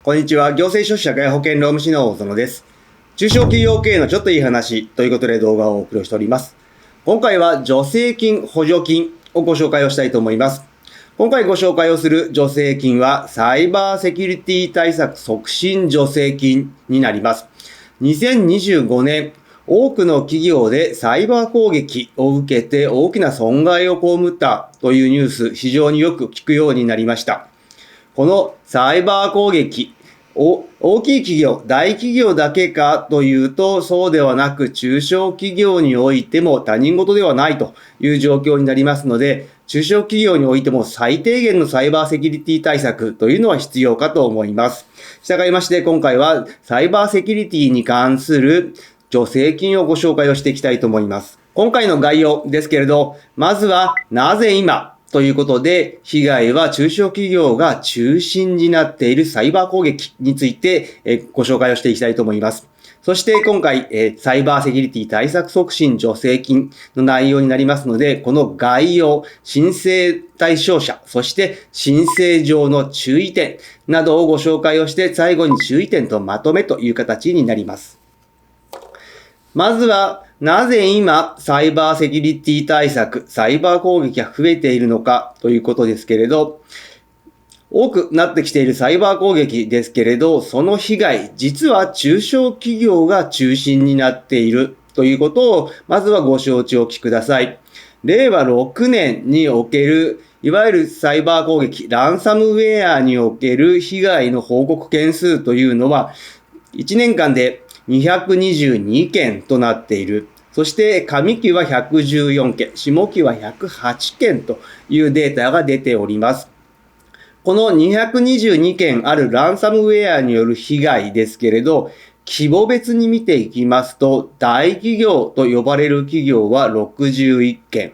こんにちは。行政書士社会保険労務士の大園です。中小企業経営のちょっといい話ということで動画をお送りしております。今回は助成金、補助金をご紹介をしたいと思います。今回ご紹介をする助成金はサイバーセキュリティ対策促進助成金になります。2025年、多くの企業でサイバー攻撃を受けて大きな損害を被ったというニュース、非常によく聞くようになりました。このサイバー攻撃、大きい企業、大企業だけかというと、そうではなく、中小企業においても他人事ではないという状況になりますので、中小企業においても最低限のサイバーセキュリティ対策というのは必要かと思います。従いまして、今回はサイバーセキュリティに関する助成金をご紹介をしていきたいと思います。今回の概要ですけれど、まずはなぜ今ということで、被害は中小企業が中心になっているサイバー攻撃についてご紹介をしていきたいと思います。そして今回、サイバーセキュリティ対策促進助成金の内容になりますので、この概要、申請対象者、そして申請上の注意点などをご紹介をして、最後に注意点とまとめという形になります。まずは、なぜ今、サイバーセキュリティ対策、サイバー攻撃が増えているのかということですけれど、多くなってきているサイバー攻撃ですけれど、その被害、実は中小企業が中心になっているということを、まずはご承知おきください。令和6年における、いわゆるサイバー攻撃、ランサムウェアにおける被害の報告件数というのは、1年間で222件となっている。そして上期は114件、下期は108件というデータが出ております。この222件あるランサムウェアによる被害ですけれど、規模別に見ていきますと、大企業と呼ばれる企業は61件、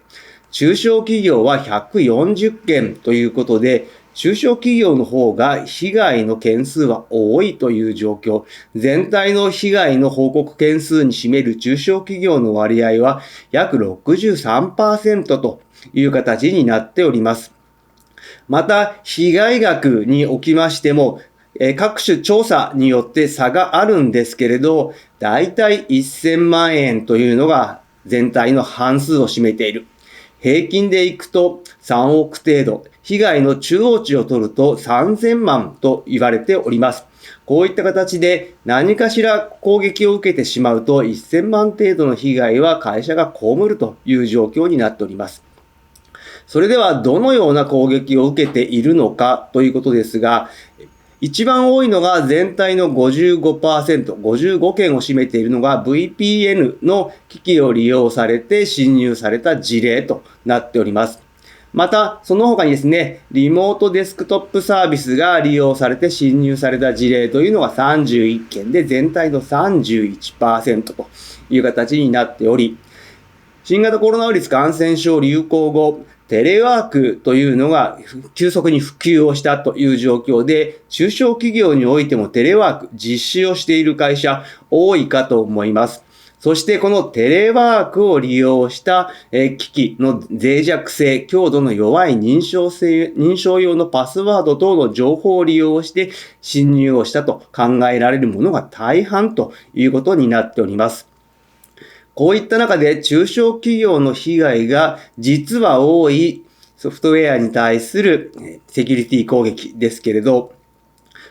中小企業は140件ということで、中小企業の方が被害の件数は多いという状況。全体の被害の報告件数に占める中小企業の割合は約 63% という形になっております。また、被害額におきましても、各種調査によって差があるんですけれど、だいたい1000万円というのが全体の半数を占めている。平均でいくと3億程度、被害の中央値を取ると3000万と言われております。こういった形で何かしら攻撃を受けてしまうと1000万程度の被害は会社が被るという状況になっております。それではどのような攻撃を受けているのかということですが、一番多いのが全体の 55%、55件を占めているのが VPN の機器を利用されて侵入された事例となっております。また、その他にですね、リモートデスクトップサービスが利用されて侵入された事例というのが31件で全体の 31% という形になっており、新型コロナウイルス感染症流行後、テレワークというのが急速に普及をしたという状況で、中小企業においてもテレワーク実施をしている会社多いかと思います。そしてこのテレワークを利用した機器の脆弱性、強度の弱い認証用のパスワード等の情報を利用して侵入をしたと考えられるものが大半ということになっております。こういった中で中小企業の被害が実は多いソフトウェアに対するセキュリティ攻撃ですけれど、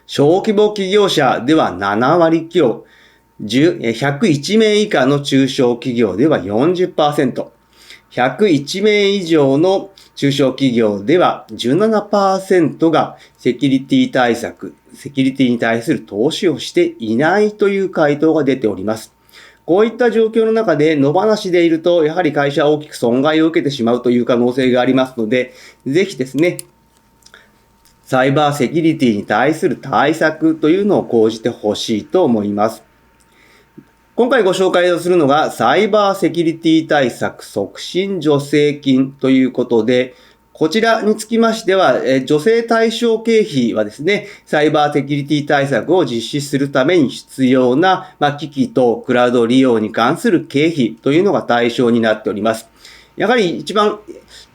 小規模企業者では7割強、101名以下の中小企業では 40%、101名以上の中小企業では 17% がセキュリティ対策、セキュリティに対する投資をしていないという回答が出ております。こういった状況の中で野放しでいると、やはり会社は大きく損害を受けてしまうという可能性がありますので、ぜひですね、サイバーセキュリティに対する対策というのを講じてほしいと思います。今回ご紹介をするのが、サイバーセキュリティ対策促進助成金ということで、こちらにつきましては、助成対象経費はですね、サイバーセキュリティ対策を実施するために必要な、機器とクラウド利用に関する経費というのが対象になっております。やはり一番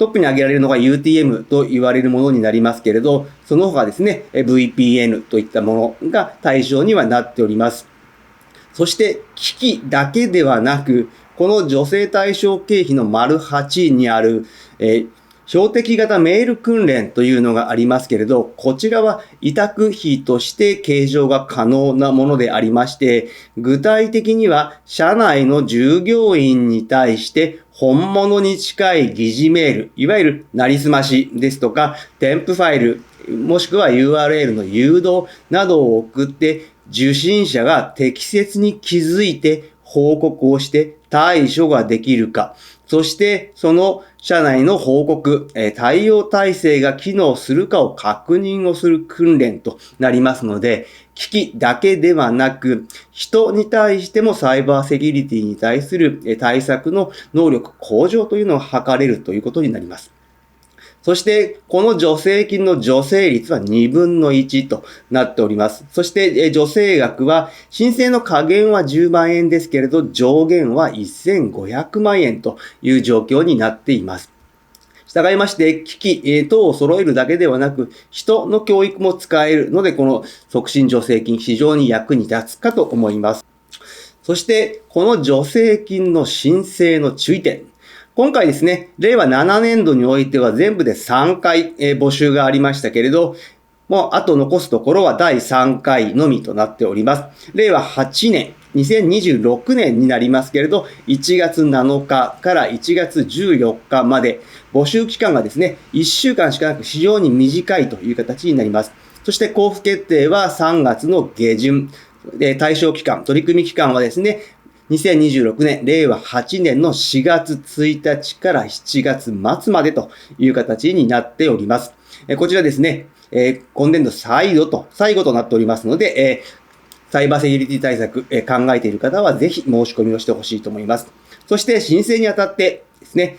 トップに挙げられるのが UTM と言われるものになりますけれど、その他ですね、VPN といったものが対象にはなっております。そして、機器だけではなく、この助成対象経費の丸8にある、標的型メール訓練というのがありますけれど、こちらは委託費として計上が可能なものでありまして、具体的には社内の従業員に対して本物に近い疑似メール、いわゆるなりすましですとか、添付ファイル、もしくは URL の誘導などを送って、受信者が適切に気づいて報告をして対処ができるか、そしてその社内の報告、対応体制が機能するかを確認をする訓練となりますので、機器だけではなく、人に対してもサイバーセキュリティに対する対策の能力向上というのを図れるということになります。そして、この助成金の助成率は2分の1となっております。そして、助成額は、申請の下限は10万円ですけれど、上限は1500万円という状況になっています。従いまして、機器等を揃えるだけではなく、人の教育も使えるので、この促進助成金非常に役に立つかと思います。そして、この助成金の申請の注意点。今回ですね、令和7年度においては全部で3回募集がありましたけれど、もうあと残すところは第3回のみとなっております。令和8年、2026年になりますけれど、1月7日から1月14日まで、募集期間がですね、1週間しかなく非常に短いという形になります。そして交付決定は3月の下旬、対象期間、取り組み期間はですね、2026年、令和8年の4月1日から7月末までという形になっております。こちらですね、今年度最後となっておりますので、サイバーセキュリティ対策、考えている方はぜひ申し込みをしてほしいと思います。そして申請にあたってですね、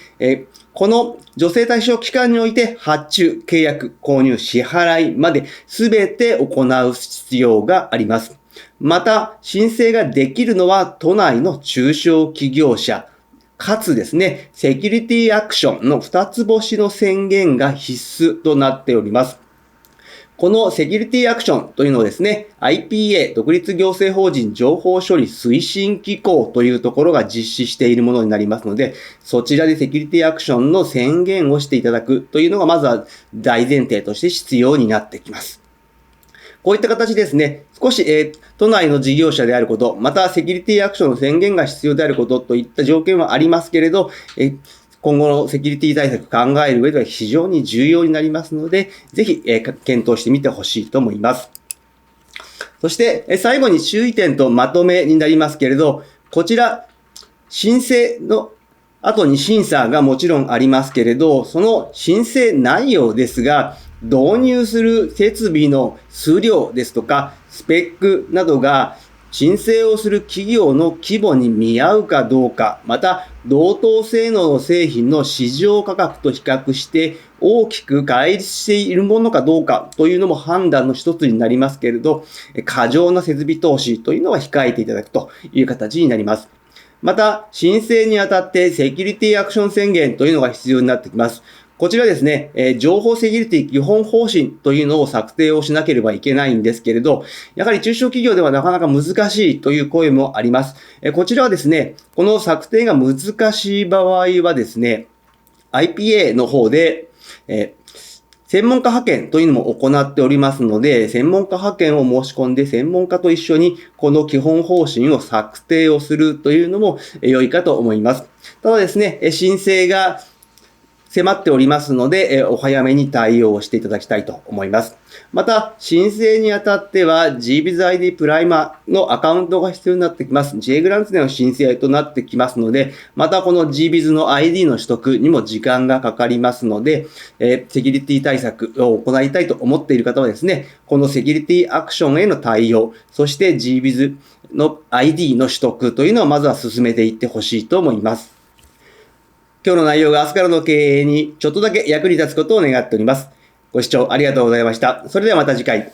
この助成対象期間において発注、契約、購入、支払いまで全て行う必要があります。また、申請ができるのは都内の中小企業者、かつですね、セキュリティアクションの2つ星の宣言が必須となっております。このセキュリティアクションというのをですね、IPA、独立行政法人情報処理推進機構というところが実施しているものになりますので、そちらでセキュリティアクションの宣言をしていただくというのがまずは大前提として必要になってきます。こういった形ですね、少し、都内の事業者であること、またセキュリティアクションの宣言が必要であることといった条件はありますけれど、今後のセキュリティ対策考える上では非常に重要になりますので、ぜひ、検討してみてほしいと思います。そして、最後に注意点とまとめになりますけれど、こちら、申請の後に審査がもちろんありますけれど、その申請内容ですが、導入する設備の数量ですとか、スペックなどが申請をする企業の規模に見合うかどうか、また同等性能の製品の市場価格と比較して大きく乖離しているものかどうかというのも判断の一つになりますけれど、過剰な設備投資というのは控えていただくという形になります。また、申請にあたってセキュリティアクション宣言というのが必要になってきます。こちらですね、情報セキュリティ基本方針というのを策定をしなければいけないんですけれど、やはり中小企業ではなかなか難しいという声もあります。こちらはですね、この策定が難しい場合はですね、IPA の方で、専門家派遣というのも行っておりますので、専門家派遣を申し込んで専門家と一緒にこの基本方針を策定をするというのも良いかと思います。ただですね、申請が迫っておりますので、お早めに対応していただきたいと思います。また、申請にあたっては GBizID プライマーのアカウントが必要になってきます。JGrants での申請となってきますので、またこの GBiz の ID の取得にも時間がかかりますので、セキュリティ対策を行いたいと思っている方はですね、このセキュリティアクションへの対応、そして GBiz の ID の取得というのをまずは進めていってほしいと思います。今日の内容が明日からの経営にちょっとだけ役に立つことを願っております。ご視聴ありがとうございました。それではまた次回。